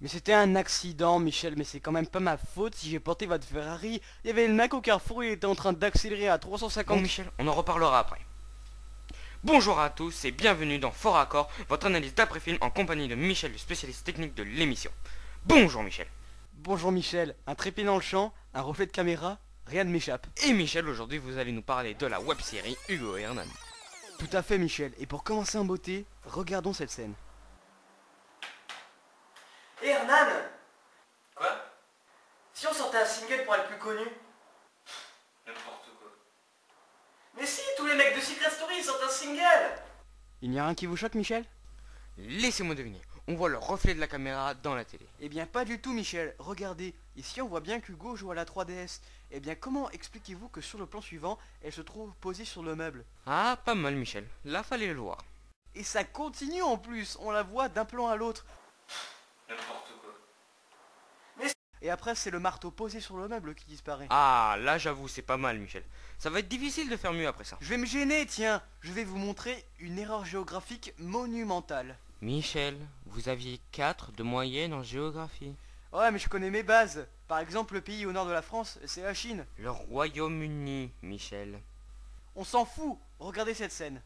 Mais c'était un accident, Michel, mais c'est quand même pas ma faute si j'ai porté votre Ferrari. Il y avait le mec au carrefour, il était en train d'accélérer à 350. Bon Michel, on en reparlera après. Bonjour à tous et bienvenue dans Fort Accord, votre analyse d'après-film en compagnie de Michel, le spécialiste technique de l'émission. Bonjour Michel. Bonjour Michel, un trépied dans le champ, un reflet de caméra, rien ne m'échappe. Et Michel, aujourd'hui vous allez nous parler de la web-série Hugo et Hernan. Tout à fait Michel, et pour commencer en beauté, regardons cette scène. Et Hernan, Quoi? si on sortait un single pour être plus connu? N'importe quoi. Mais si, tous les mecs de Secret Story ils sortent un single. Il n'y a rien qui vous choque Michel? Laissez-moi deviner, on voit le reflet de la caméra dans la télé. Eh bien pas du tout Michel, regardez, ici on voit bien qu'Hugo joue à la 3DS. Eh bien comment expliquez-vous que sur le plan suivant, elle se trouve posée sur le meuble? Ah, pas mal Michel, là fallait le voir. Et ça continue en plus, on la voit d'un plan à l'autre. N'importe quoi. Et après c'est le marteau posé sur le meuble qui disparaît. Ah, là j'avoue c'est pas mal Michel. Ça va être difficile de faire mieux après ça. Je vais me gêner, tiens, je vais vous montrer une erreur géographique monumentale. Michel, vous aviez 4 de moyenne en géographie. Ouais mais je connais mes bases. Par exemple le pays au nord de la France, c'est la Chine. Le Royaume-Uni, Michel. On s'en fout, regardez cette scène.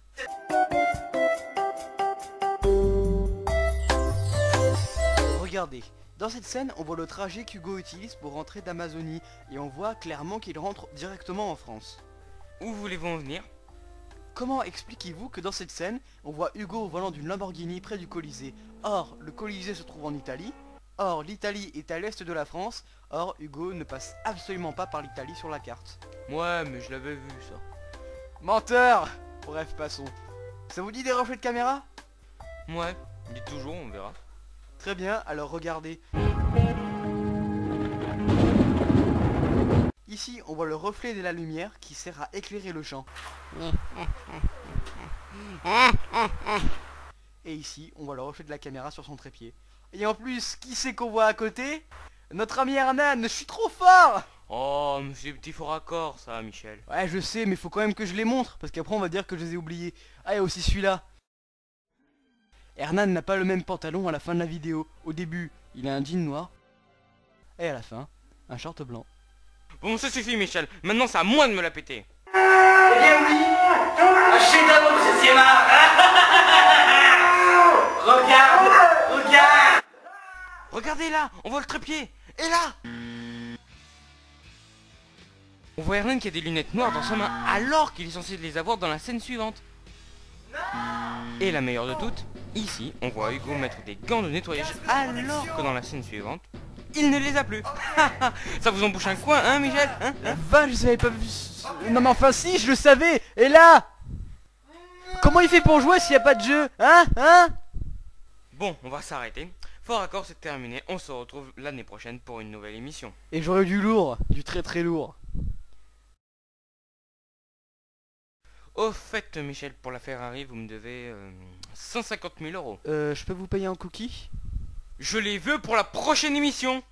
Regardez, dans cette scène, on voit le trajet qu'Hugo utilise pour rentrer d'Amazonie et on voit clairement qu'il rentre directement en France. Où voulez-vous en venir? Comment expliquez-vous que dans cette scène, on voit Hugo au volant d'une Lamborghini près du Colisée? Or, le Colisée se trouve en Italie. Or, l'Italie est à l'est de la France. Or, Hugo ne passe absolument pas par l'Italie sur la carte. Ouais, mais je l'avais vu ça. Menteur! Bref, passons. Ça vous dit des reflets de caméra? Ouais, dites toujours, on verra. Très bien, alors regardez. Ici, on voit le reflet de la lumière qui sert à éclairer le champ. Et ici, on voit le reflet de la caméra sur son trépied. Et en plus, qui c'est qu'on voit à côté? Notre ami Hernan, je suis trop fort! Oh, mais c'est des petits faux raccords ça, Michel. Ouais, je sais, mais faut quand même que je les montre, parce qu'après on va dire que je les ai oubliés. Ah, il y a aussi celui-là. Hernan n'a pas le même pantalon à la fin de la vidéo. Au début, il a un jean noir. Et à la fin, un short blanc. Bon, ça suffit, Michel. Maintenant, c'est à moi de me la péter. Eh bien oui, un chef-d'œuvre de 7e art. Regarde. Regardez là, on voit le trépied. Et là, on voit Hernan qui a des lunettes noires dans sa main, alors qu'il est censé les avoir dans la scène suivante. Et la meilleure de toutes, ici, on voit Hugo mettre des gants de nettoyage, alors que dans la scène suivante, il ne les a plus. Ça vous embouche un coin, hein, Michel, hein? Va, je savais pas vu. Non mais enfin si, je le savais. Et là, comment il fait pour jouer s'il n'y a pas de jeu? Hein? Bon, on va s'arrêter. Fort Accord, c'est terminé. On se retrouve l'année prochaine pour une nouvelle émission. Et j'aurais du lourd, du très très lourd. Au fait, Michel, pour la Ferrari, vous me devez 150 000 euros. Je peux vous payer en cookie? Je les veux pour la prochaine émission.